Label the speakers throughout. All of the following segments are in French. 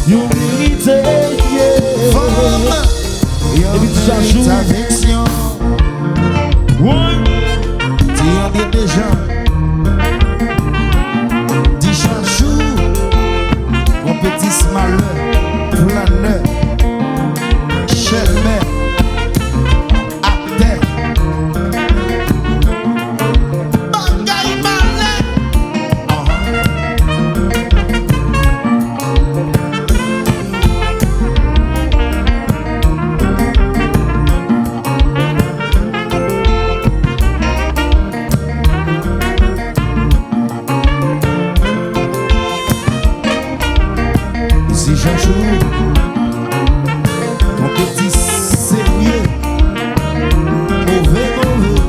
Speaker 1: You mérité, yeah.
Speaker 2: Femme,
Speaker 1: Et puis ça joue.
Speaker 2: ta affection. Tu en es déjà. Dis chachou, mon petit smaleur, planeur, chemin, à terre. Bagaille malin. Si j'ajoute ton petit sérieux, mauvais, mauvais.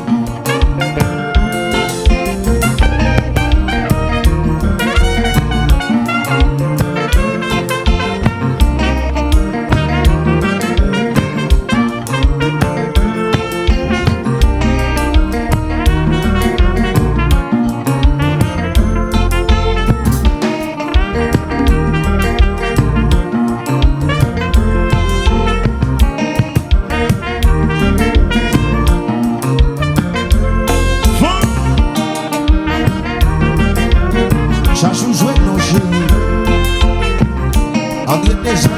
Speaker 2: Chachou jouait nos génies. On est déjà